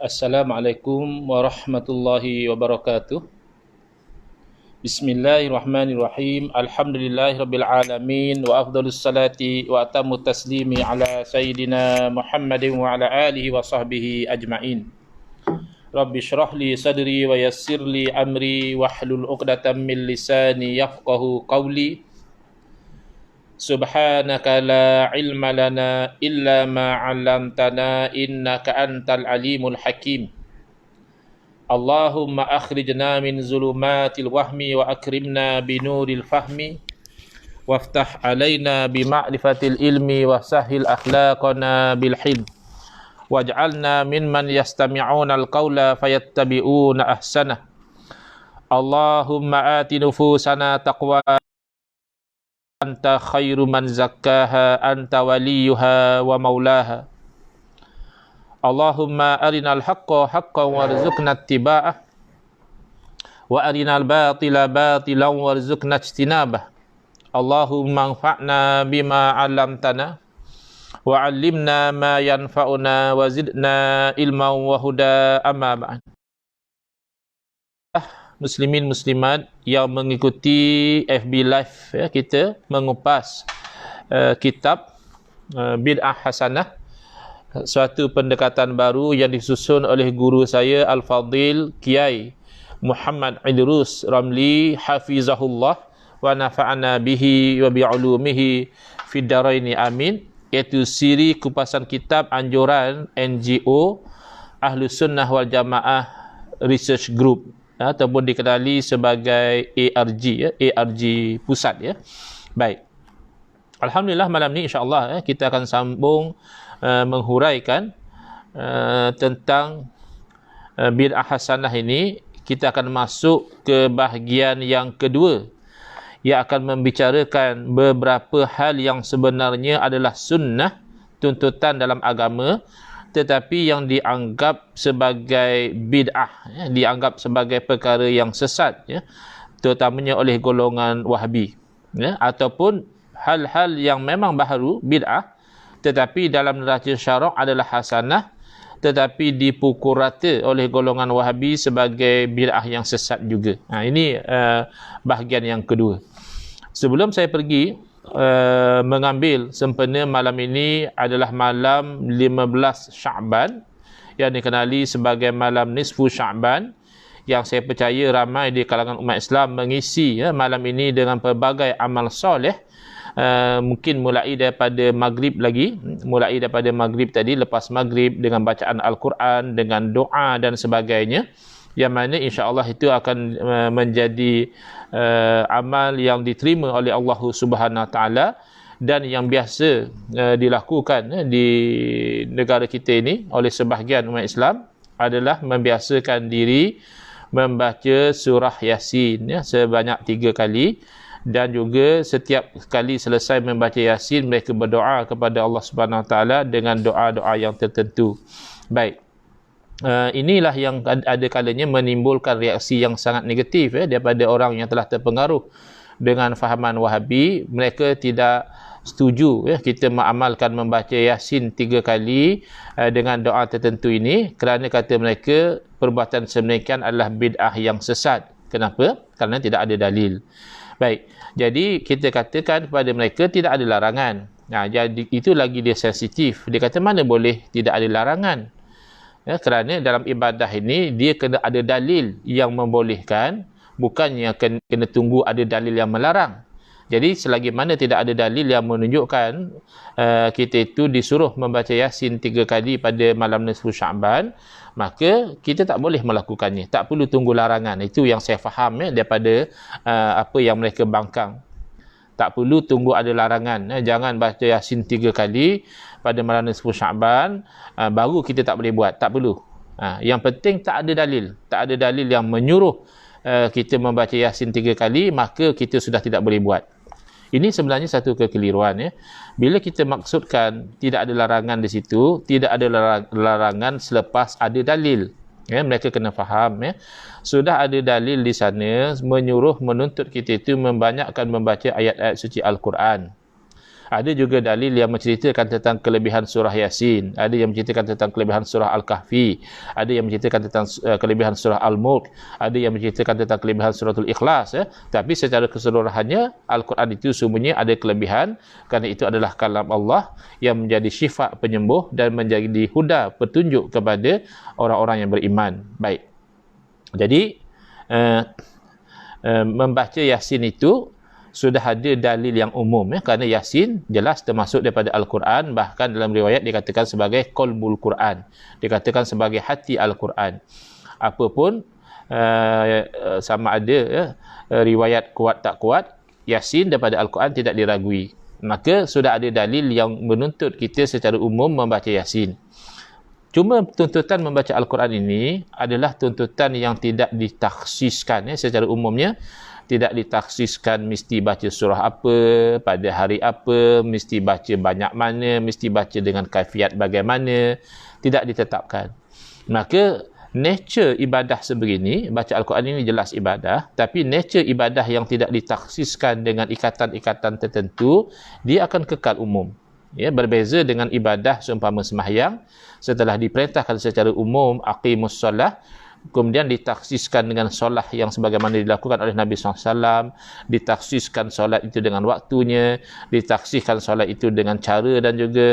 Assalamualaikum warahmatullahi wabarakatuh. Bismillahirrahmanirrahim. Alhamdulillahirabbil alamin wa afdhalus salati wa atammu taslimi ala sayyidina Muhammadin wa ala alihi wa sahbihi ajmain. Rabbi shrah li sadri wa yassir li amri wahlul 'uqdatam min lisani yafqahu qawli. Subhanaka la ilma lana illa ma 'allamtana innaka antal alimul hakim. Allahumma akhrijna min zulumatil wahmi wa akrimna binuril fahmi waftah alaina bima'rifatil ilmi wa sahhil akhlaqana bil hilm waj'alna mimman yastami'una al-qawla fayattabi'una ahsanah. Allahumma ati nufusana taqwa anta khairu man zakkaha anta waliyuha wa maulaha. Allahumma arinal haqqa haqqan warzuqna ittiba'ah wa arinal batila batilan warzuqna ijtinabah. Allahumma anfa'na bima 'allamtana wa 'allimna ma yanfa'una wa zidna ilman wa huda, amma ba'd. Muslimin muslimat yang mengikuti FB Live ya, kita mengupas kitab Bid'ah Hasanah, suatu pendekatan baru yang disusun oleh guru saya Al-Fadil Kiai Muhammad Idrus Ramli hafizahullah wa nafa'ana bihi wa bi'ulumihi fid dharaini amin, iaitu siri kupasan kitab anjuran NGO Ahlus Sunnah wal Jamaah Research Group ataupun dikenali sebagai ARG ya, ARG pusat ya. Baik. Alhamdulillah malam ni insya-Allah kita akan sambung menghuraikan tentang bid'ah hasanah ini. Kita akan masuk ke bahagian yang kedua yang akan membicarakan beberapa hal yang sebenarnya adalah sunnah, tuntutan dalam agama, tetapi yang dianggap sebagai bid'ah ya, dianggap sebagai perkara yang sesat ya, terutamanya oleh golongan Wahabi ya, ataupun hal-hal yang memang baharu bid'ah tetapi dalam neraca syarak adalah hasanah, tetapi dipukul rata oleh golongan Wahabi sebagai bid'ah yang sesat juga. Ini bahagian yang kedua. Sebelum saya pergi mengambil sempena malam ini adalah malam 15 Sya'ban yang dikenali sebagai malam nisfu Sya'ban, yang saya percaya ramai di kalangan umat Islam mengisi ya, malam ini dengan pelbagai amal soleh. Mungkin mulai daripada maghrib tadi, lepas maghrib dengan bacaan Al-Quran, dengan doa dan sebagainya, yang mana insya-Allah itu akan menjadi amal yang diterima oleh Allah Subhanahu Wa Taala dan yang biasa dilakukan di negara kita ini oleh sebahagian umat Islam adalah membiasakan diri membaca surah Yasin ya, sebanyak 3 kali. Dan juga setiap kali selesai membaca Yasin, mereka berdoa kepada Allah Subhanahu Wa Taala dengan doa-doa yang tertentu. Baik. Inilah yang ada kalanya menimbulkan reaksi yang sangat negatif daripada orang yang telah terpengaruh dengan fahaman Wahabi. Mereka tidak setuju kita mengamalkan membaca Yasin 3 kali dengan doa tertentu ini, kerana kata mereka perbuatan sedemikian adalah bid'ah yang sesat. Kenapa? Kerana tidak ada dalil. Baik, jadi kita katakan kepada mereka tidak ada larangan. Jadi itu lagi dia sensitif. Dia kata mana boleh tidak ada larangan ya, kerana dalam ibadah ini dia kena ada dalil yang membolehkan, bukannya kena tunggu ada dalil yang melarang. Jadi selagi mana tidak ada dalil yang menunjukkan kita itu disuruh membaca Yasin 3 kali pada malam nisfu Sya'ban, maka kita tak boleh melakukannya, tak perlu tunggu larangan. Itu yang saya faham daripada apa yang mereka bangkang. Tak perlu tunggu ada larangan. Jangan baca Yasin 3 kali pada malam nisfu Sya'ban baru kita tak boleh buat. Tak perlu. Yang penting tak ada dalil. Tak ada dalil yang menyuruh kita membaca Yasin 3 kali, maka kita sudah tidak boleh buat. Ini sebenarnya satu kekeliruan ya. Bila kita maksudkan tidak ada larangan di situ, tidak ada larangan selepas ada dalil. Ya, mereka kena faham ya. Sudah ada dalil di sana menyuruh, menuntut kita itu membanyakkan membaca ayat-ayat suci Al-Quran. Ada juga dalil yang menceritakan tentang kelebihan surah Yasin, ada yang menceritakan tentang kelebihan surah Al-Kahfi, ada yang menceritakan tentang kelebihan surah Al-Mulk, ada yang menceritakan tentang kelebihan suratul Ikhlas, ya. Tapi secara keseluruhannya Al-Quran itu semuanya ada kelebihan, kerana itu adalah kalam Allah yang menjadi syifa penyembuh dan menjadi huda petunjuk kepada orang-orang yang beriman. Baik. Jadi membaca Yasin itu sudah ada dalil yang umum, ya, kerana Yasin jelas termasuk daripada Al-Quran, bahkan dalam riwayat dikatakan sebagai qalbul Quran, dikatakan sebagai hati Al-Quran. Apapun sama ada, ya, riwayat kuat tak kuat, Yasin daripada Al-Quran tidak diragui. Maka sudah ada dalil yang menuntut kita secara umum membaca Yasin. Cuma tuntutan membaca Al-Quran ini adalah tuntutan yang tidak ditakhsiskan, ya, secara umumnya. Tidak ditakhsiskan mesti baca surah apa, pada hari apa, mesti baca banyak mana, mesti baca dengan kaifiat bagaimana, tidak ditetapkan. Maka nature ibadah sebegini, baca Al-Quran ini jelas ibadah, tapi nature ibadah yang tidak ditakhsiskan dengan ikatan-ikatan tertentu, dia akan kekal umum. Ya, berbeza dengan ibadah seumpama sembahyang, setelah diperintahkan secara umum aqimus solah, kemudian ditaksiskan dengan solat yang sebagaimana dilakukan oleh Nabi SAW, ditaksiskan solat itu dengan waktunya, ditaksiskan solat itu dengan cara dan juga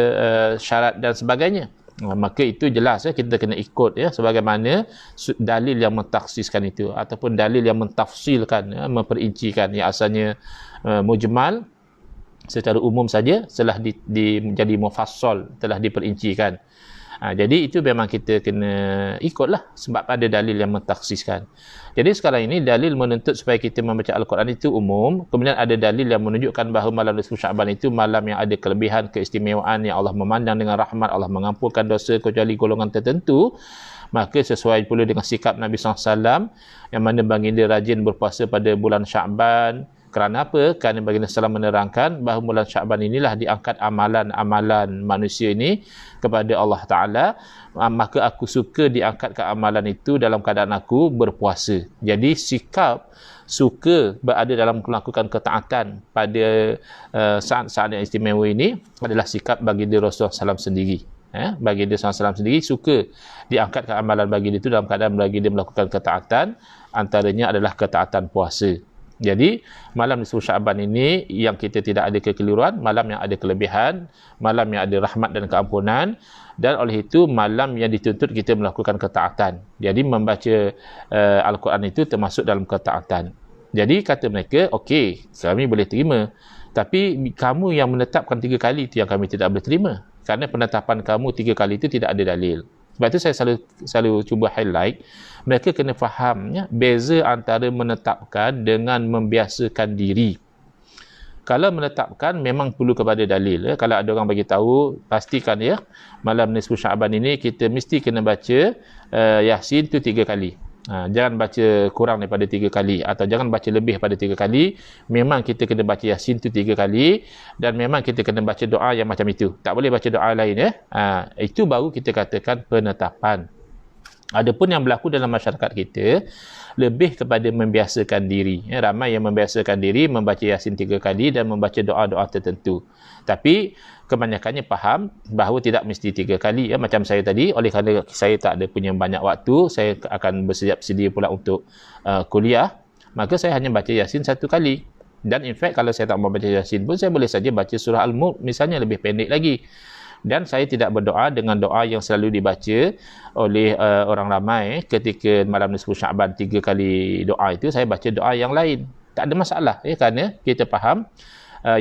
syarat dan sebagainya. Maka itu jelas, ya, kita kena ikut, ya, sebagaimana dalil yang mentaksiskan itu ataupun dalil yang mentafsilkan, ya, memperincikan, yang asalnya mujmal secara umum saja, telah menjadi mufassal, telah diperincikan. Jadi itu memang kita kena ikutlah, sebab ada dalil yang mentaksiskan. Jadi sekarang ini dalil menuntut supaya kita membaca Al-Quran itu umum, kemudian ada dalil yang menunjukkan bahawa malam nisfu Sya'ban itu malam yang ada kelebihan, keistimewaan, yang Allah memandang dengan rahmat, Allah mengampunkan dosa kecuali golongan tertentu. Maka sesuai pula dengan sikap Nabi SAW, yang mana baginda rajin berpuasa pada bulan Sya'ban. Kerana apa? Kerana baginda SAW menerangkan bahawa bulan Sya'ban inilah diangkat amalan-amalan manusia ini kepada Allah Ta'ala. Maka aku suka diangkat ke amalan itu dalam keadaan aku berpuasa. Jadi sikap suka berada dalam melakukan ketaatan pada saat-saat yang istimewa ini adalah sikap baginda Rasulullah SAW sendiri. Baginda SAW sendiri suka diangkat ke amalan baginda itu dalam keadaan baginda melakukan ketaatan, antaranya adalah ketaatan puasa. Jadi malam nisfu Sya'ban ini yang kita tidak ada kekeliruan, malam yang ada kelebihan, malam yang ada rahmat dan keampunan, dan oleh itu malam yang dituntut kita melakukan ketaatan. Jadi membaca Al-Quran itu termasuk dalam ketaatan. Jadi kata mereka, okey, kami boleh terima, tapi kamu yang menetapkan 3 kali itu yang kami tidak boleh terima, kerana penetapan kamu 3 kali itu tidak ada dalil. Sebab itu saya selalu cuba highlight, mereka kena faham, ya, beza antara menetapkan dengan membiasakan diri. Kalau menetapkan memang perlu kepada dalil, ya. Kalau ada orang bagi tahu, pastikan, ya, malam nisfu Sya'ban ini kita mesti kena baca Yasin tu 3 kali. Jangan baca kurang daripada 3 kali, atau jangan baca lebih daripada 3 kali. Memang kita kena baca Yasin tu 3 kali, dan memang kita kena baca doa yang macam itu. Tak boleh baca doa lain, ya. Itu baru kita katakan penetapan. Adapun yang berlaku dalam masyarakat kita lebih kepada membiasakan diri, ya. Ramai yang membiasakan diri membaca Yasin 3 kali dan membaca doa-doa tertentu. Tapi kebanyakannya faham bahawa tidak mesti 3 kali, ya. Macam saya tadi, oleh kerana saya tak ada punya banyak waktu, saya akan bersiap sedia pula untuk kuliah, maka saya hanya baca Yasin 1 kali. Dan in fact, kalau saya tak mau baca Yasin pun, saya boleh saja baca surah Al-Mulk, misalnya, lebih pendek lagi. Dan saya tidak berdoa dengan doa yang selalu dibaca oleh orang ramai ketika malam nisfu Sya'ban 3 kali doa itu. Saya baca doa yang lain, tak ada masalah, ya, kerana kita faham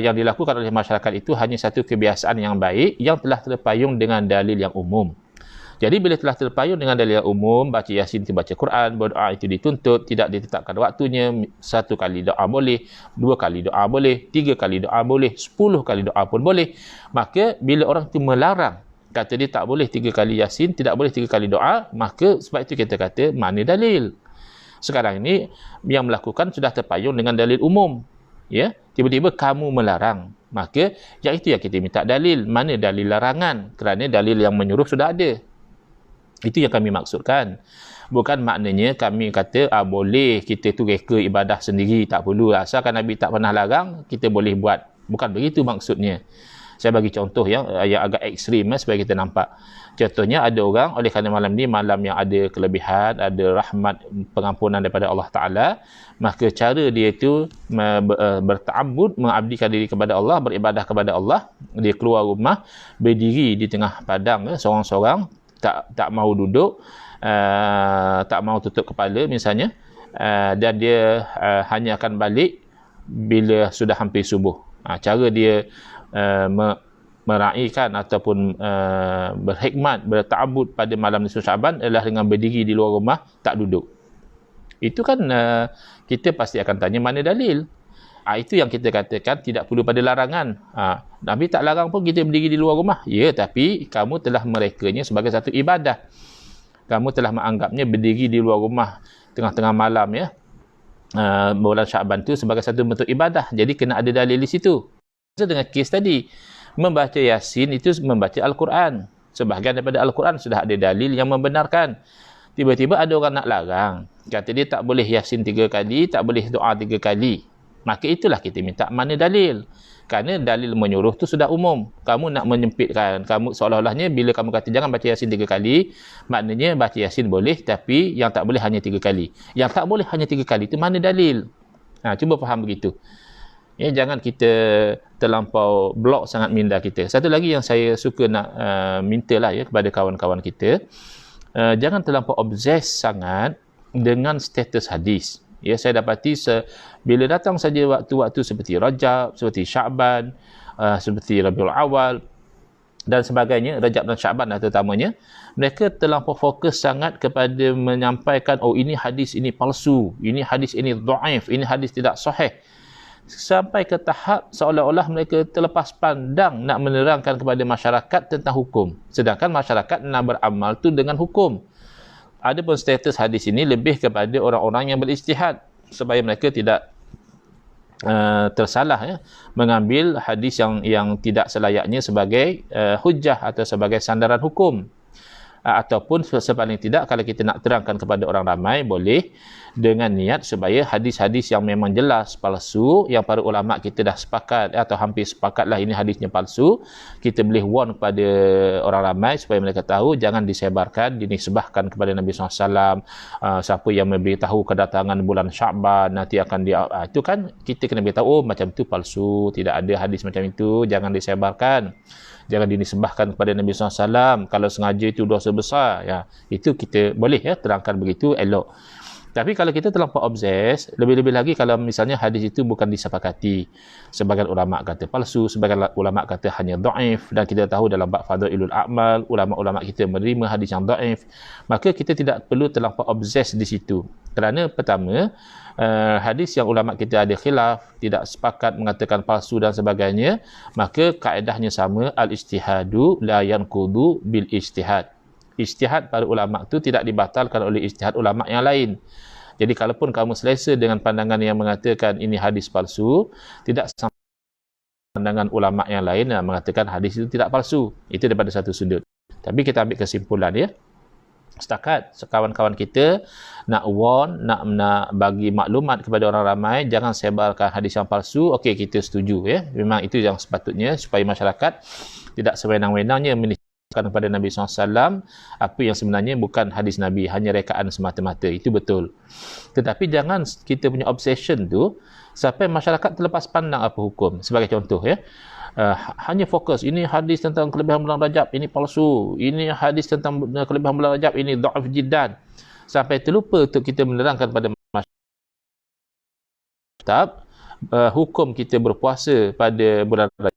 yang dilakukan oleh masyarakat itu hanya satu kebiasaan yang baik yang telah terpayung dengan dalil yang umum. Jadi bila telah terpayung dengan dalil yang umum, baca Yasin itu baca Quran, berdoa itu dituntut, tidak ditetapkan waktunya, 1 kali doa boleh, 2 kali doa boleh, 3 kali doa boleh, 10 kali doa pun boleh. Maka bila orang itu melarang, kata dia tak boleh 3 kali Yasin, tidak boleh 3 kali doa, maka sebab itu kita kata mana dalil. Sekarang ini yang melakukan sudah terpayung dengan dalil umum, ya. Tiba-tiba kamu melarang, maka yang itu yang kita minta dalil. Mana dalil larangan? Kerana dalil yang menyuruh sudah ada. Itu yang kami maksudkan. Bukan maknanya kami kata boleh kita tu reka ibadah sendiri, tak perlu. Asalkan Nabi tak pernah larang, kita boleh buat. Bukan begitu maksudnya. Saya bagi contoh yang agak ekstrim supaya kita nampak. Contohnya ada orang oleh kerana malam ni malam yang ada kelebihan, ada rahmat pengampunan daripada Allah Ta'ala, maka cara dia itu berta'abbud, mengabdikan diri kepada Allah, beribadah kepada Allah. Dia keluar rumah, berdiri di tengah padang seorang-seorang, tak mau duduk, tak mau tutup kepala misalnya, dan dia hanya akan balik bila sudah hampir subuh. Cara dia meraihkan ataupun berhikmat, berta'abbud pada malam nisfu Syaban adalah dengan berdiri di luar rumah, tak duduk. Itu kan kita pasti akan tanya mana dalil. Itu yang kita katakan tidak perlu pada larangan. Nabi tak larang pun kita berdiri di luar rumah. Ya, tapi kamu telah merekanya sebagai satu ibadah. Kamu telah menganggapnya berdiri di luar rumah tengah-tengah malam ya, bulan Syaban tu sebagai satu bentuk ibadah. Jadi kena ada dalil di situ. Dengan kes tadi, membaca Yasin itu membaca Al-Quran. Sebahagian daripada Al-Quran sudah ada dalil yang membenarkan. Tiba-tiba ada orang nak larang. Kata dia tak boleh Yasin 3 kali, tak boleh doa 3 kali. Maka itulah kita minta mana dalil. Kerana dalil menyuruh tu sudah umum. Kamu nak menyempitkan. Kamu seolah-olahnya bila kamu kata jangan baca Yasin 3 kali, maknanya baca Yasin boleh, tapi yang tak boleh hanya 3 kali. Yang tak boleh hanya 3 kali itu mana dalil? Cuba faham begitu. Ya, jangan kita terlampau blok sangat minda kita. Satu lagi yang saya suka nak mintalah ya kepada kawan-kawan kita, jangan terlampau obses sangat dengan status hadis. Ya, saya dapati bila datang saja waktu-waktu seperti Rajab, seperti Syaban, seperti Rabiul Awal dan sebagainya, Rajab dan Syaban terutamanya, mereka terlampau fokus sangat kepada menyampaikan, oh ini hadis ini palsu, ini hadis ini dhaif, ini hadis tidak sahih. Sampai ke tahap seolah-olah mereka terlepas pandang nak menerangkan kepada masyarakat tentang hukum. Sedangkan masyarakat nak beramal tu dengan hukum. Adapun status hadis ini lebih kepada orang-orang yang berijtihad supaya mereka tidak tersalah ya, mengambil hadis yang tidak selayaknya sebagai hujjah atau sebagai sandaran hukum. Ataupun sepaling tidak kalau kita nak terangkan kepada orang ramai, boleh dengan niat supaya hadis-hadis yang memang jelas palsu, yang para ulama kita dah sepakat atau hampir sepakatlah ini hadisnya palsu, kita boleh warn kepada orang ramai supaya mereka tahu, jangan disebarkan, dinisbahkan kepada Nabi SAW. Siapa yang memberitahu kedatangan bulan Syaban nanti akan itu kan kita kena beritahu, oh macam itu palsu, tidak ada hadis macam itu, jangan disebarkan. Jangan dinisbahkan kepada Nabi SAW. Kalau sengaja itu dosa besar. Ya, itu kita boleh ya terangkan begitu, elok. Tapi kalau kita terlampau obses, lebih-lebih lagi kalau misalnya hadis itu bukan disepakati. Sebagian ulama kata palsu, sebagian ulama kata hanya dhaif, dan kita tahu dalam bab Fadailul A'mal, ulama-ulama kita menerima hadis yang dhaif, maka kita tidak perlu terlampau obses di situ. Kerana pertama, hadis yang ulama kita ada khilaf, tidak sepakat mengatakan palsu dan sebagainya, maka kaedahnya sama, al-ijtihadu la yanqudu bil ijtihad. Ijtihad para ulama itu tidak dibatalkan oleh ijtihad ulama yang lain. Jadi kalaupun kamu selesa dengan pandangan yang mengatakan ini hadis palsu, tidak sama pandangan ulama yang lain yang mengatakan hadis itu tidak palsu. Itu daripada satu sudut. Tapi kita ambil kesimpulan ya. Setakat kawan-kawan kita nak warn, nak bagi maklumat kepada orang ramai, jangan sebarkan hadis yang palsu. Okey, kita setuju ya. Memang itu yang sepatutnya supaya masyarakat tidak sewenang-wenangnya kepada Nabi SAW apa yang sebenarnya bukan hadis Nabi, hanya rekaan semata-mata. Itu betul. Tetapi jangan kita punya obsession tu sampai masyarakat terlepas pandang apa hukum. Sebagai contoh ya, hanya fokus ini hadis tentang kelebihan bulan Rajab ini palsu, ini hadis tentang kelebihan bulan Rajab ini dhaif jiddan, sampai terlupa untuk kita menerangkan pada masyarakat hukum kita berpuasa pada bulan Rajab.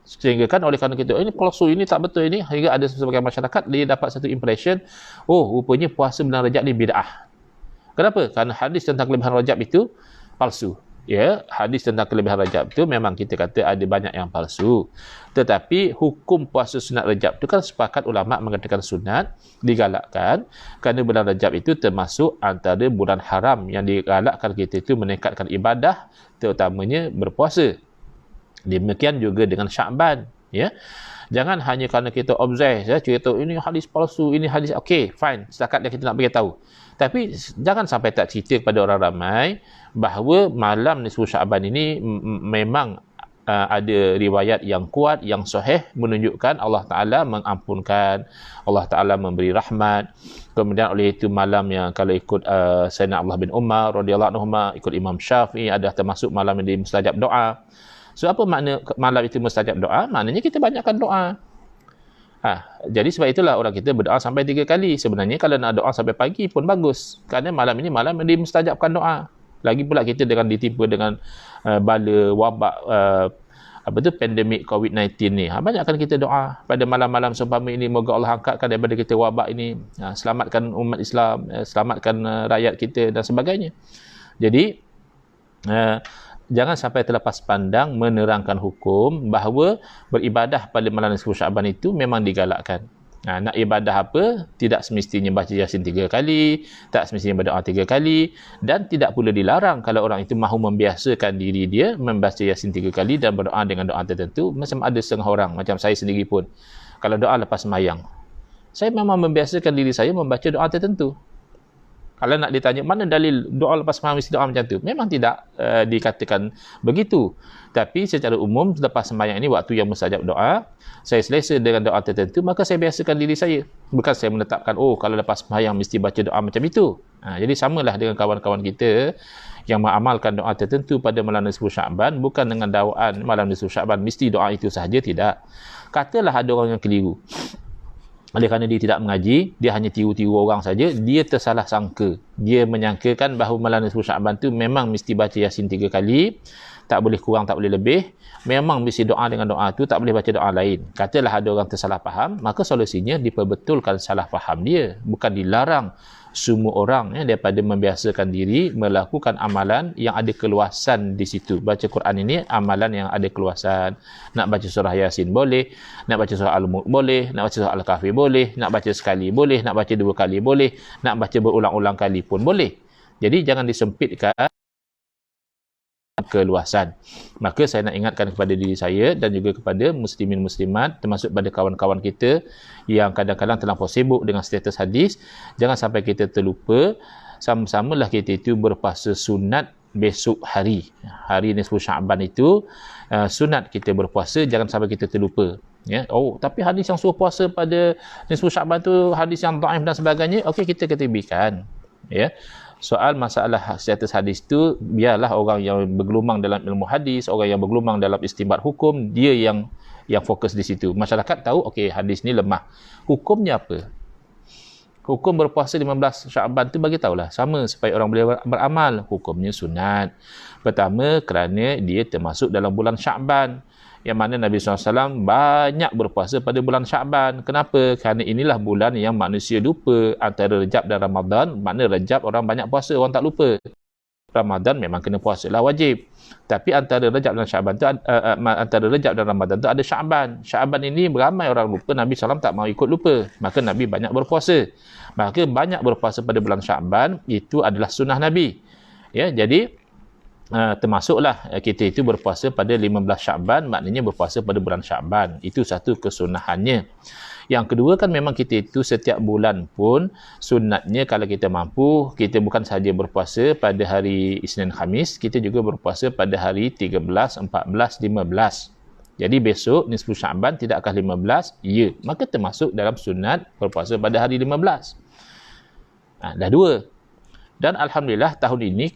Sehingga kan oleh kerana kita ini palsu, ini tak betul ini, sehingga ada sebagian masyarakat dia dapat satu impression, oh rupanya puasa bulan Rajab ni bid'ah. Kenapa? Kerana hadis tentang kelebihan Rajab itu palsu. Ya, hadis tentang kelebihan Rajab itu memang kita kata ada banyak yang palsu. Tetapi hukum puasa sunat Rajab itu kan sepakat ulama mengatakan sunat, digalakkan kerana bulan Rajab itu termasuk antara bulan haram yang digalakkan kita itu meningkatkan ibadah, terutamanya berpuasa. Demikian juga dengan Syaban ya. Jangan hanya kerana kita obses ya, cerita ini hadis palsu, ini hadis okey, fine, setakat yang kita nak beritahu. Tapi jangan sampai tak cerita kepada orang ramai bahawa malam nisfu Syaban ini memang ada riwayat yang kuat, yang sahih menunjukkan Allah Ta'ala mengampunkan, Allah Ta'ala memberi rahmat. Kemudian oleh itu malam yang kalau ikut Sayyidina Abdullah bin Umar radhiyallahu anhu, ikut Imam Syafi'i, adalah termasuk malam yang mustajab doa. So apa makna malam itu mustajab doa? Maknanya kita banyakkan doa. Jadi sebab itulah orang kita berdoa sampai 3 kali. Sebenarnya kalau nak doa sampai pagi pun bagus. Kerana malam ini malam yang dimustajabkan doa. Lagi pula kita dengan ditipu dengan bala wabak pandemik COVID-19 ni. Banyakkan kita doa pada malam-malam seumpama ini, moga Allah angkatkan daripada kita wabak ini, selamatkan umat Islam, selamatkan rakyat kita dan sebagainya. Jadi jangan sampai terlepas pandang menerangkan hukum bahawa beribadah pada malam nisfu Syaban itu memang digalakkan. Nak ibadah apa? Tidak semestinya baca Yasin 3 kali, tak semestinya berdoa 3 kali, dan tidak pula dilarang kalau orang itu mahu membiasakan diri dia membaca Yasin 3 kali dan berdoa dengan doa tertentu. Macam ada setengah orang, macam saya sendiri pun, kalau doa lepas sembahyang, saya memang membiasakan diri saya membaca doa tertentu. Kalau nak ditanya mana dalil doa lepas sembahyang mesti doa macam tu, memang tidak dikatakan begitu. Tapi secara umum lepas sembahyang ini waktu yang mustajab doa, saya selesa dengan doa tertentu, maka saya biasakan diri saya. Bukan saya menetapkan kalau lepas sembahyang mesti baca doa macam itu. Jadi samalah dengan kawan-kawan kita yang mengamalkan doa tertentu pada malam nisfu Syaban, bukan dengan dakwaan malam nisfu Syaban mesti doa itu sahaja, tidak. Katalah ada orang yang keliru. Oleh kerana dia tidak mengaji, dia hanya tiru-tiru orang saja, dia tersalah sangka. Dia menyangkakan bahawa malam nisfu Syaban tu memang mesti baca Yasin 3 kali, tak boleh kurang, tak boleh lebih. Memang mesti doa dengan doa tu, tak boleh baca doa lain. Katalah ada orang tersalah faham, maka solusinya diperbetulkan salah faham dia. Bukan dilarang semua orang daripada membiasakan diri melakukan amalan yang ada keluasan di situ. Baca Quran ini amalan yang ada keluasan. Nak baca surah Yasin boleh, nak baca surah Al-Mulk boleh, nak baca surah Al-Kahfi boleh, nak baca sekali boleh, nak baca 2 kali boleh, nak baca berulang-ulang kali pun boleh. Jadi jangan disempitkan keluasan. Maka saya nak ingatkan kepada diri saya dan juga kepada muslimin muslimat, termasuk pada kawan-kawan kita yang kadang-kadang terlampau sibuk dengan status hadis, jangan sampai kita terlupa, sama-samalah kita itu berpuasa sunat besok hari nisfu Syaban itu, sunat kita berpuasa, jangan sampai kita terlupa. Tapi hadis yang suruh puasa pada nisfu Syaban tu hadis yang dhaif dan sebagainya, okey, kita ketepikan. Soal masalah status hadis tu, biarlah orang yang bergelumang dalam ilmu hadis, orang yang bergelumang dalam istinbat hukum, dia yang fokus di situ. Masyarakat tahu, okey, hadis ni lemah. Hukumnya apa? Hukum berpuasa 15 Syaban tu bagi tahulah, sama supaya orang boleh beramal. Hukumnya sunat. Pertama, kerana dia termasuk dalam bulan Syaban, yang mana Nabi SAW banyak berpuasa pada bulan Syaban. Kenapa? Kerana inilah bulan yang manusia lupa. Antara Rejab dan Ramadan, makna Rejab orang banyak puasa, orang tak lupa. Ramadan memang kena puasa lah, wajib. Tapi antara Rejab dan Syaban tu, antara Rejab dan Ramadan tu ada Syaban. Syaban ini beramai orang lupa, Nabi SAW tak mahu ikut lupa. Maka Nabi banyak berpuasa. Maka banyak berpuasa pada bulan Syaban, itu adalah sunnah Nabi. Jadi termasuklah kita itu berpuasa pada 15 Syaban, maknanya berpuasa pada bulan Syaban. Itu satu kesunahannya. Yang kedua kan memang kita itu setiap bulan pun sunatnya kalau kita mampu, kita bukan sahaja berpuasa pada hari Isnin Khamis, kita juga berpuasa pada hari 13, 14, 15. Jadi besok nisfu Syaban tidakkah 15? Ya, maka termasuk dalam sunat berpuasa pada hari 15. Dah 2. Dan Alhamdulillah tahun ini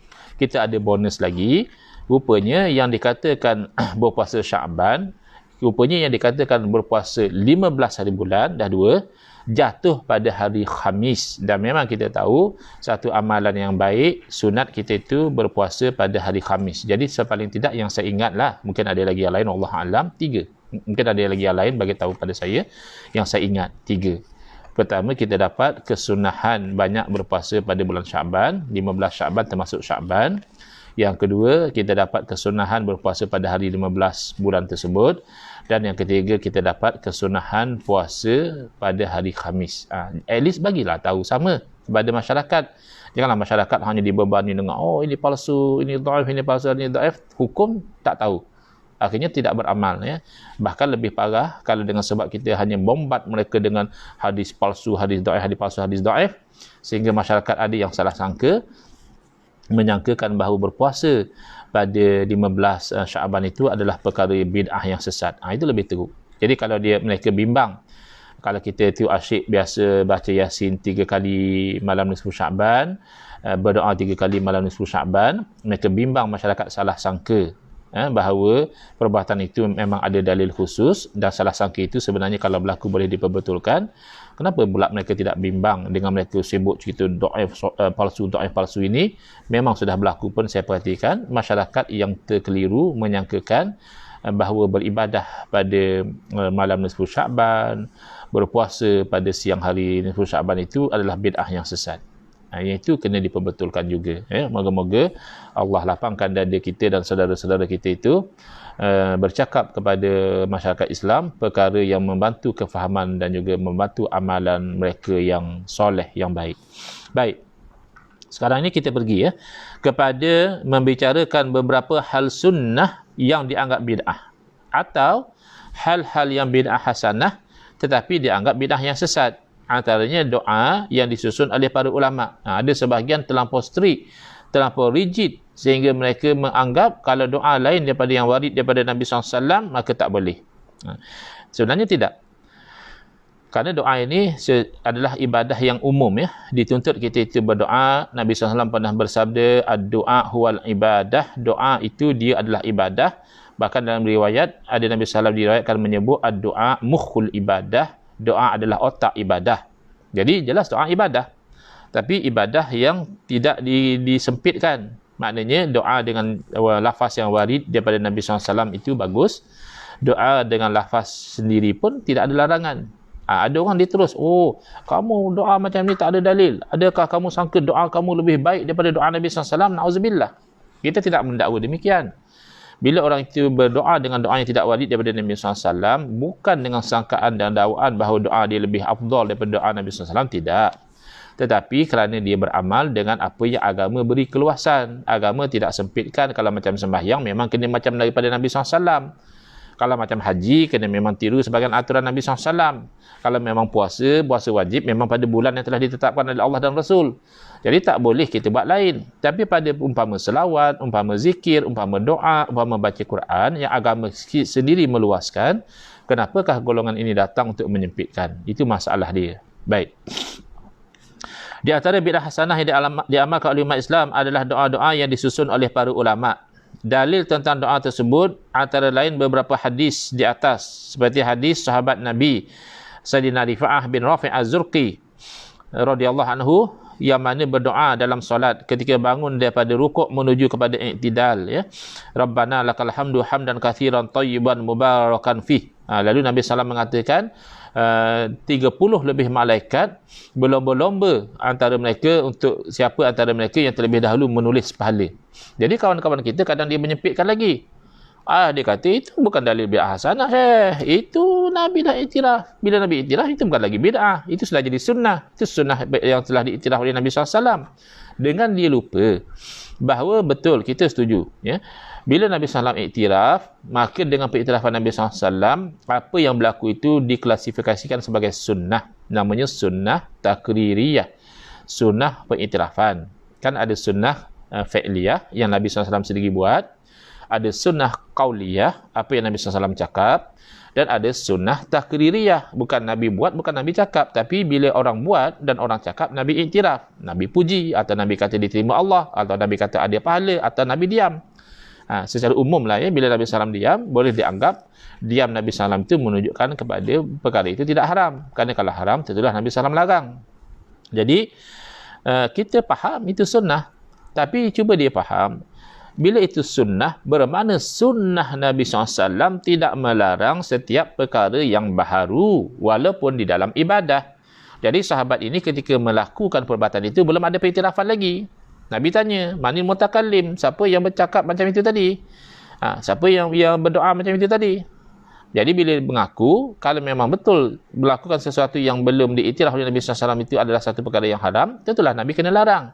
kita ada bonus lagi. Rupanya yang dikatakan berpuasa Syaban, rupanya yang dikatakan berpuasa 15 hari bulan, dah 2, jatuh pada hari Khamis. Dan memang kita tahu satu amalan yang baik, sunat kita itu berpuasa pada hari Khamis. Jadi sepaling tidak yang saya ingatlah, mungkin ada lagi yang lain, Allah Alam, 3. Mungkin ada lagi yang lain bagi tahu pada saya, yang saya ingat 3. Pertama, kita dapat kesunahan banyak berpuasa pada bulan Syaban, 15 Syaban termasuk Syaban. Yang kedua, kita dapat kesunahan berpuasa pada hari 15 bulan tersebut. Dan yang ketiga, kita dapat kesunahan puasa pada hari Khamis. At least bagilah tahu sama kepada masyarakat. Janganlah masyarakat hanya dibebani dengan ini palsu, ini dhaif, ini palsu, ini dhaif. Hukum tak tahu. Akhirnya tidak beramal. Bahkan lebih parah kalau dengan sebab kita hanya bombat mereka dengan hadis palsu, hadis dhaif, hadis palsu, hadis dhaif, sehingga masyarakat ada yang salah sangka, menyangkakan bahawa berpuasa pada 15 Syaban itu adalah perkara bid'ah yang sesat. Itu lebih teruk. Jadi kalau mereka bimbang, kalau kita tu asyik biasa baca Yasin 3 kali malam nisfu Syaban, berdoa 3 kali malam nisfu Syaban, mereka bimbang masyarakat salah sangka bahawa perbuatan itu memang ada dalil khusus, dan salah sangka itu sebenarnya kalau berlaku boleh diperbetulkan. Kenapa pula mereka tidak bimbang dengan mereka sibuk cerita doa palsu ini? Memang sudah berlaku pun, saya perhatikan masyarakat yang terkeliru menyangkakan bahawa beribadah pada malam nisfu Syaban, berpuasa pada siang hari nisfu Syaban itu adalah bid'ah yang sesat. Yang itu kena diperbetulkan juga. Moga-moga Allah lapangkan dada kita dan saudara-saudara kita itu bercakap kepada masyarakat Islam perkara yang membantu kefahaman dan juga membantu amalan mereka yang soleh, yang baik. Baik. Sekarang ini kita pergi kepada membicarakan beberapa hal sunnah yang dianggap bid'ah, atau hal-hal yang bid'ah hasanah tetapi dianggap bid'ah yang sesat. Antaranya doa yang disusun oleh para ulama. Ada sebahagian terlampau strict, terlampau rigid, sehingga mereka menganggap kalau doa lain daripada yang warid daripada Nabi SAW, maka tak boleh. Sebenarnya tidak. Kerana doa ini adalah ibadah yang umum. Dituntut kita itu berdoa. Nabi SAW pernah bersabda, ad-doa huwal ibadah. Doa itu dia adalah ibadah. Bahkan dalam riwayat, ada Nabi SAW diriwayatkan menyebut ad-doa mukhul ibadah. Doa adalah otak ibadah. Jadi jelas doa ibadah. Tapi ibadah yang tidak disempitkan. Maknanya doa dengan lafaz yang warid daripada Nabi SAW itu bagus. Doa dengan lafaz sendiri pun tidak ada larangan. Ada orang dia terus, kamu doa macam ni tak ada dalil. Adakah kamu sangka doa kamu lebih baik daripada doa Nabi SAW? Na'udzubillah. Kita tidak mendakwa demikian. Bila orang itu berdoa dengan doa yang tidak warid daripada Nabi SAW, bukan dengan sangkaan dan dakwaan bahawa doa dia lebih afdal daripada doa Nabi SAW, tidak. Tetapi kerana dia beramal dengan apa yang agama beri keluasan. Agama tidak sempitkan. Kalau macam sembahyang, memang kena macam daripada Nabi SAW. Kalau macam haji, kena memang tiru sebagian aturan Nabi SAW. Kalau memang puasa wajib memang pada bulan yang telah ditetapkan oleh Allah dan Rasul. Jadi tak boleh kita buat lain. Tapi pada umpama selawat, umpama zikir, umpama doa, umpama baca Quran yang agama sendiri meluaskan, kenapakah golongan ini datang untuk menyempitkan? Itu masalah dia. Baik. Di antara bid'ah hasanah yang diamalkan oleh umat Islam adalah doa-doa yang disusun oleh para ulama. Dalil tentang doa tersebut antara lain beberapa hadis di atas, seperti hadis sahabat Nabi Sayyidina Rifa'ah bin Rafi' Az-Zurqi radhiyallahu anhu, yang mana berdoa dalam solat ketika bangun daripada rukuk menuju kepada i'tidal, Rabbana lakal hamdu hamdan katsiran tayyiban mubarakan fih. Lalu Nabi SAW mengatakan 30 lebih malaikat berlomba-lomba antara mereka untuk siapa antara mereka yang terlebih dahulu menulis pahala. Jadi kawan-kawan kita kadang dia menyempitkan lagi. Dia kata itu bukan dalil bid'ah hasanah, itu Nabi dah iktiraf. Bila Nabi iktiraf, itu bukan lagi bid'ah, itu sudah jadi sunnah. Itu sunnah yang telah diiktiraf oleh Nabi SAW. Dengan dia lupa bahawa betul, kita setuju, bila Nabi SAW iktiraf, maka dengan pengiktirafan Nabi SAW, apa yang berlaku itu diklasifikasikan sebagai sunnah. Namanya sunnah takririyah, sunnah pengiktirafan. Kan ada sunnah fi'liyah yang Nabi SAW sendiri buat, ada sunnah qauliyah, apa yang Nabi SAW cakap, dan ada sunnah takririyah, bukan Nabi buat, bukan Nabi cakap, tapi bila orang buat dan orang cakap, Nabi iktiraf, Nabi puji, atau Nabi kata diterima Allah, atau Nabi kata ada pahala, atau Nabi diam. Secara umum lah, bila Nabi SAW diam, boleh dianggap diam Nabi SAW itu menunjukkan kepada perkara itu tidak haram. Kerana kalau haram, tentulah Nabi SAW larang. Jadi kita faham itu sunnah, tapi cuba dia faham, bila itu sunnah, bermakna sunnah Nabi SAW tidak melarang setiap perkara yang baharu, walaupun di dalam ibadah. Jadi sahabat ini ketika melakukan perbuatan itu, belum ada pengiktirafan lagi. Nabi tanya, manil mutakallim, siapa yang bercakap macam itu tadi? Siapa yang berdoa macam itu tadi? Jadi bila mengaku, kalau memang betul melakukan sesuatu yang belum diiktiraf oleh Nabi SAW itu adalah satu perkara yang haram, tentulah Nabi kena larang.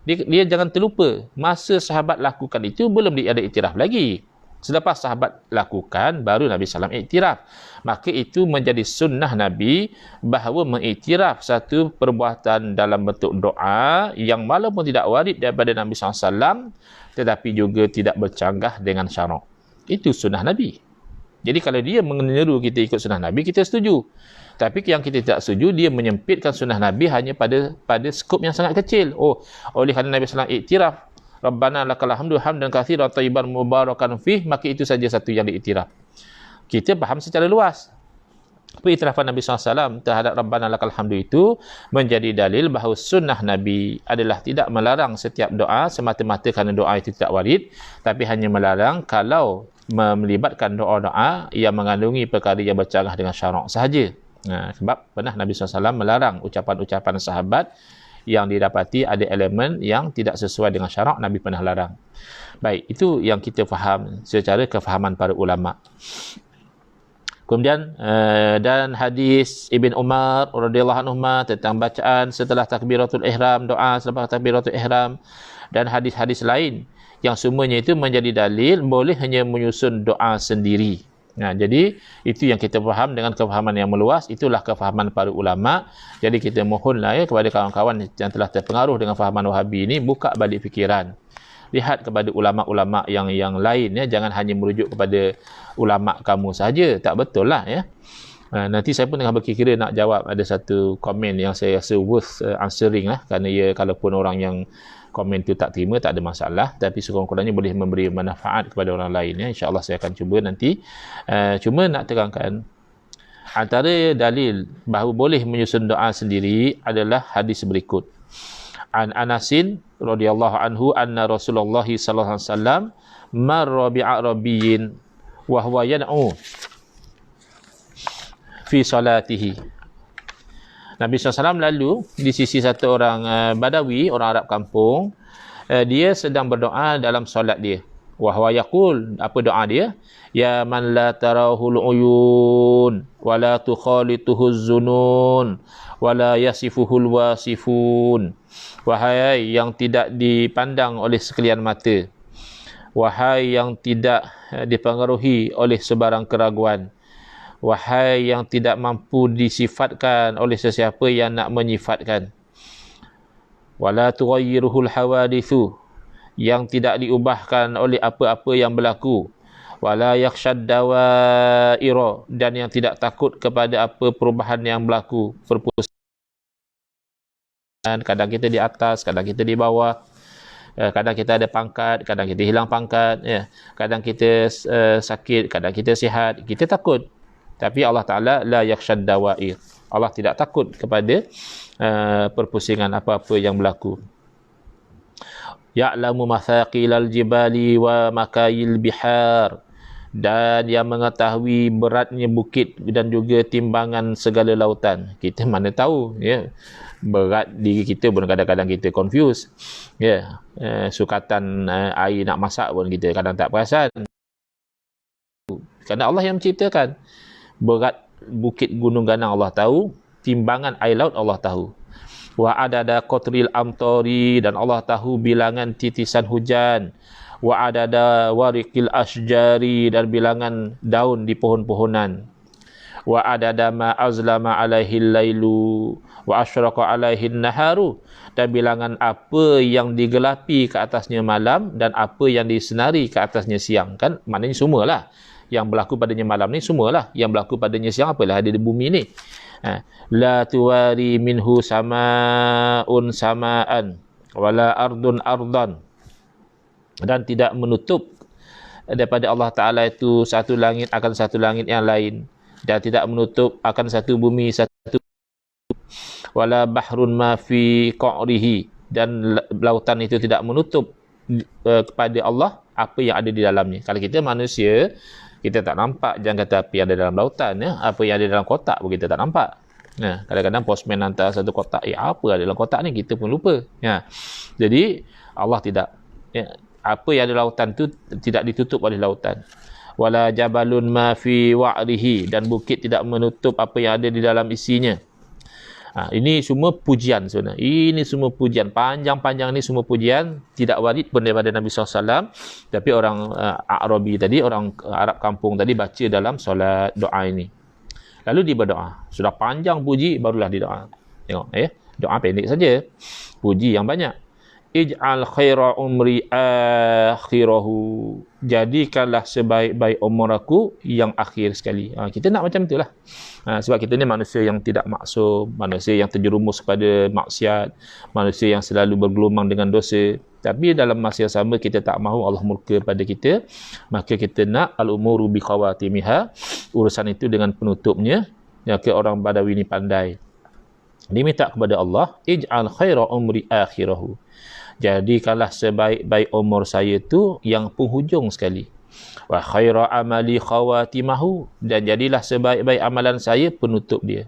Dia jangan terlupa, masa sahabat lakukan itu belum ada iktiraf lagi. Selepas sahabat lakukan, baru Nabi SAW iktiraf. Maka itu menjadi sunnah Nabi bahawa mengiktiraf satu perbuatan dalam bentuk doa yang walaupun tidak warid daripada Nabi SAW, tetapi juga tidak bercanggah dengan syarak. Itu sunnah Nabi. Jadi kalau dia menyeru kita ikut sunnah Nabi, kita setuju. Tapi yang kita tidak setuju, dia menyempitkan sunnah Nabi hanya pada skop yang sangat kecil. Oleh kerana Nabi SAW iktiraf, Rabbana lakal hamdu hamdan katsiran thayyiban mubarakan fih, maka itu saja satu yang diiktiraf. Kita faham secara luas. Pengiktirafan Nabi SAW terhadap Rabbana lakal hamdu itu menjadi dalil bahawa sunnah Nabi adalah tidak melarang setiap doa semata-mata kerana doa itu tidak warid, tapi hanya melarang kalau melibatkan doa-doa yang mengandungi perkara yang bercanggah dengan syarak sahaja. Sebab pernah Nabi SAW melarang ucapan-ucapan sahabat yang didapati ada elemen yang tidak sesuai dengan syarak, Nabi pernah larang. Baik, itu yang kita faham secara kefahaman para ulama. Kemudian dan hadis Ibn Umar radhiyallahu anhu tentang bacaan setelah takbiratul ihram, doa selepas takbiratul ihram, dan hadis-hadis lain yang semuanya itu menjadi dalil boleh hanya menyusun doa sendiri. Jadi itu yang kita faham dengan kefahaman yang meluas, itulah kefahaman para ulama. Jadi kita mohonlah kepada kawan-kawan yang telah terpengaruh dengan fahaman Wahabi ini, buka balik fikiran. Lihat kepada ulama-ulama yang lain, jangan hanya merujuk kepada ulama kamu saja, tak betul lah ya. Nanti saya pun tengah berkira nak jawab ada satu komen yang saya rasa worth answering lah, kerana kalaupun orang yang komen tu tak terima, tak ada masalah, tapi sekurang-kurangnya boleh memberi manfaat kepada orang lain ya. InsyaAllah saya akan cuba nanti. Cuma nak terangkan, antara dalil bahawa boleh menyusun doa sendiri adalah hadis berikut. An Anasin radhiyallahu anhu anna Rasulullah sallallahu alaihi wasallam marra bi'arabiyyin wa huwa yad'u fi salatihi. Nabi SAW lalu di sisi satu orang Badawi, orang Arab kampung. Dia sedang berdoa dalam solat dia. Wa huwa yaqul, apa doa dia? Ya man la tarahul uyun wa la tukhalituhuz zunun wa la yasifuhul wasifun. Wahai yang tidak dipandang oleh sekalian mata, wahai yang tidak dipengaruhi oleh sebarang keraguan, wahai yang tidak mampu disifatkan oleh sesiapa yang nak menyifatkan, wala tughayyiruhul hawadithu, yang tidak diubahkan oleh apa-apa yang berlaku, wala yakhshad dawaira, dan yang tidak takut kepada apa perubahan yang berlaku, perpusatan. Kadang kita di atas, kadang kita di bawah, kadang kita ada pangkat, kadang kita hilang pangkat, kadang kita sakit, kadang kita sihat, kita takut. Tapi Allah Ta'ala la yakhshad dawair, Allah tidak takut kepada perpusingan apa-apa yang berlaku. Ya'lamu mathaqilal jibali wa makayil bihar, dan yang mengetahui beratnya bukit dan juga timbangan segala lautan. Kita mana tahu ya, berat diri kita pun kadang-kadang kita confuse ya. Sukatan air nak masak pun kita kadang tak perasan, kerana Allah yang menciptakan. Berat bukit gunung ganang Allah tahu, timbangan air laut Allah tahu. Wa adada qatril amtori, dan Allah tahu bilangan titisan hujan. Wa adada wariqil asjari, dan bilangan daun di pohon-pohonan. Wa adada ma azlama alaihi lailu wa asyraqa alaihi naharu, dan bilangan apa yang digelapi ke atasnya malam dan apa yang disenari ke atasnya siang. Kan maknanya semualah yang berlaku padanya malam ni, semualah yang berlaku padanya siang, apalah ada di bumi ni. La tuwari minhu sama'un sama'an wala ardun ardan, dan tidak menutup daripada Allah Ta'ala itu satu langit akan satu langit yang lain, dan tidak menutup akan satu bumi satu, wala bahrun ma fi qa'rihi, dan lautan itu tidak menutup kepada Allah apa yang ada di dalamnya. Kalau kita manusia, kita tak nampak, jangan kata apa yang ada dalam lautan ya. Apa yang ada dalam kotak pun kita tak nampak. Kadang-kadang postman hantar satu kotak, apa ada dalam kotak ni, kita pun lupa ya. Jadi Allah tidak ya, apa yang ada lautan tu tidak ditutup oleh lautan. Wala jabalun ma fi wa'rihi, dan bukit tidak menutup apa yang ada di dalam isinya. Ini semua pujian sebenarnya. Ini semua pujian. Panjang-panjang ni semua pujian. Tidak warid pun daripada Nabi SAW. Tapi orang Arabi tadi, orang Arab kampung tadi baca dalam solat doa ini. Lalu dia berdoa. Sudah panjang puji, barulah dia doa. Tengok, doa pendek saja. Puji yang banyak. Ij'al khaira umri akhirahu. Jadikanlah sebaik-baik umur aku yang akhir sekali. Kita nak macam itulah. Sebab kita ni manusia yang tidak maksum, manusia yang terjerumus kepada maksiat, manusia yang selalu bergelumang dengan dosa. Tapi dalam masa yang sama kita tak mahu Allah murka pada kita. Maka kita nak al-umuru bi khawatimiha. Urusan itu dengan penutupnya. Maka orang Badawi ni pandai. Dia minta kepada Allah, ij'al khaira umri akhirahu. Jadikanlah sebaik-baik umur saya tu yang penghujung sekali. Wa khaira amali khawatimahu. Dan jadilah sebaik-baik amalan saya penutup dia.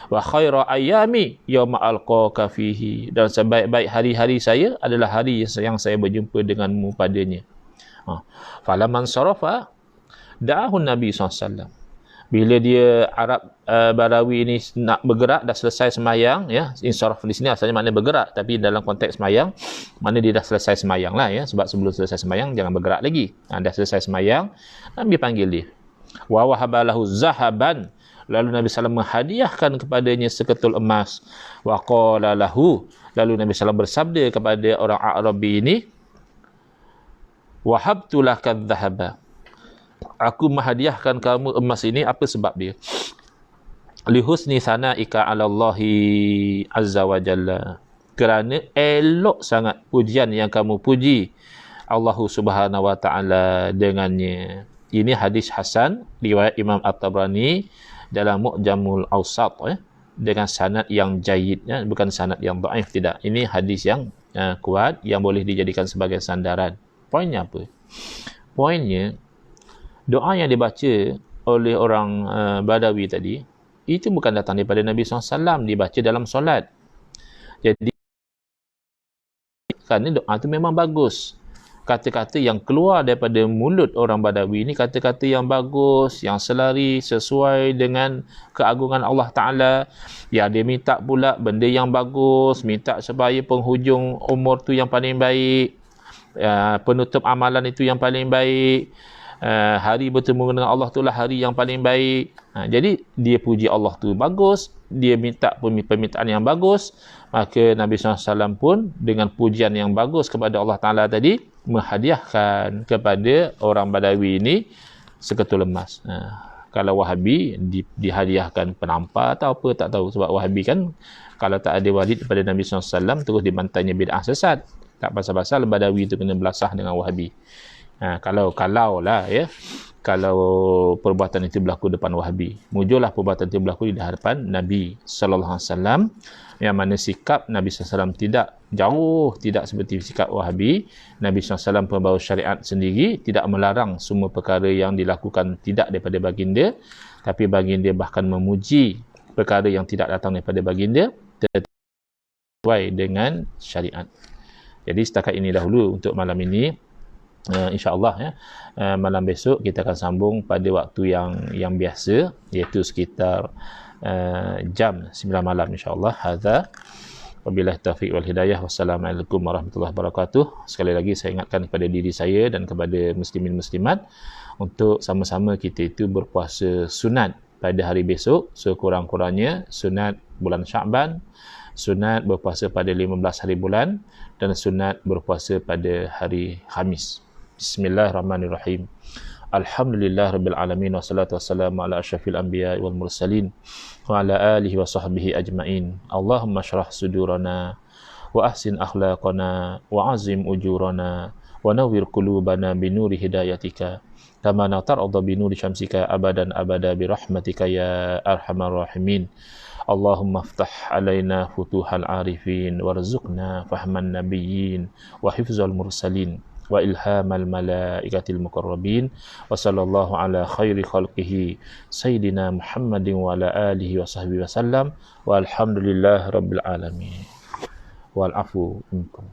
Wa khaira ayami yawma alqaka fihi. Dan sebaik-baik hari-hari saya adalah hari yang saya berjumpa denganmu padanya. Falaman sarafa da'ahun Nabi SAW. Bila dia Arab Badawi ini nak bergerak, dah selesai semayang, ya. Insaraf di sini asalnya maknanya bergerak, tapi dalam konteks semayang, mana dia dah selesai semayang lah, ya. Sebab sebelum selesai semayang, jangan bergerak lagi. Dah selesai semayang, Nabi panggil dia. Wa wahabalahu zahaban. Lalu Nabi SAW menghadiahkan kepadanya seketul emas. Wa qala lahu. Lalu Nabi SAW bersabda kepada orang Arabi ini, wahabtu laka dhahaba. Aku menghadiahkan kamu emas ini. Apa sebab dia? Lihusni sana'ika ala Allahi azza wa jalla. Kerana elok sangat pujian yang kamu puji Allah subhanahu wa ta'ala dengannya. Ini hadis Hasan, riwayat Imam At-Tabrani dalam Mu'jamul Awsat, dengan sanad yang jayid, bukan sanad yang dhaif, tidak. Ini hadis yang kuat, yang boleh dijadikan sebagai sandaran. Poinnya apa? Poinnya, doa yang dibaca oleh orang Badawi tadi, itu bukan datang daripada Nabi SAW, dibaca dalam solat. Jadi, kerana doa itu memang bagus. Kata-kata yang keluar daripada mulut orang Badawi ini, kata-kata yang bagus, yang selari, sesuai dengan keagungan Allah Ta'ala. Ya, dia minta pula benda yang bagus, minta supaya penghujung umur tu yang paling baik, penutup amalan itu yang paling baik, hari bertemu dengan Allah itulah hari yang paling baik. Jadi dia puji Allah tu bagus, dia minta permintaan yang bagus, maka Nabi SAW pun dengan pujian yang bagus kepada Allah Ta'ala tadi menghadiahkan kepada orang Badawi ini seketul emas. Kalau Wahabi dihadiahkan penampar atau apa, tak tahu. Sebab Wahabi kan kalau tak ada walid daripada Nabi SAW terus dibantainya bid'ah sesat. Tak pasal-pasal Badawi itu kena belasah dengan Wahabi. Kalau lah, ya, kalau perbuatan itu berlaku depan Wahabi, mujurlah perbuatan itu berlaku di hadapan Nabi sallallahu alaihi wasallam, yang mana sikap Nabi sallallahu alaihi wasallam tidak seperti sikap Wahabi. Nabi sallallahu alaihi wasallam pembawa syariat sendiri, tidak melarang semua perkara yang dilakukan tidak daripada baginda, tapi baginda bahkan memuji perkara yang tidak datang daripada baginda sesuai dengan syariat. Jadi setakat ini dahulu untuk malam ini. InsyaAllah, ya, malam besok kita akan sambung pada waktu yang biasa, iaitu sekitar jam 9 malam insyaAllah. Hadza wabillahi taufiq wal hidayah. Wassalamualaikum warahmatullahi wabarakatuh. Sekali lagi saya ingatkan kepada diri saya dan kepada muslimin muslimat untuk sama-sama kita itu berpuasa sunat pada hari besok, sekurang-kurangnya sunat bulan Sya'ban, sunat berpuasa pada 15 hari bulan, dan sunat berpuasa pada hari Khamis. Bismillahirrahmanirrahim. Alhamdulillah rabbil alamin, wassalatu wassalamu ala asyrafil anbiya wal mursalin wa ala alihi wa sahbihi ajma'in. Allahumma syrah sudurana wa ahsin akhlaqana wa azim ujurana wa nawwir qulubana binuri hidayatika kama natar'adha binuri syamsika abadan abada birahmatika ya arhamar rahimin. Allahumma aftah alaina futuhal arifin warzuqna fahman nabiyyin wa hifzal mursalin wa ilhamal malaikatil muqarrabin wa sallallahu ala khairi khalqihi sayyidina Muhammadin wa ala alihi wa sahbihi wa sallam walhamdulillahi rabbil alamin wal afu minkum.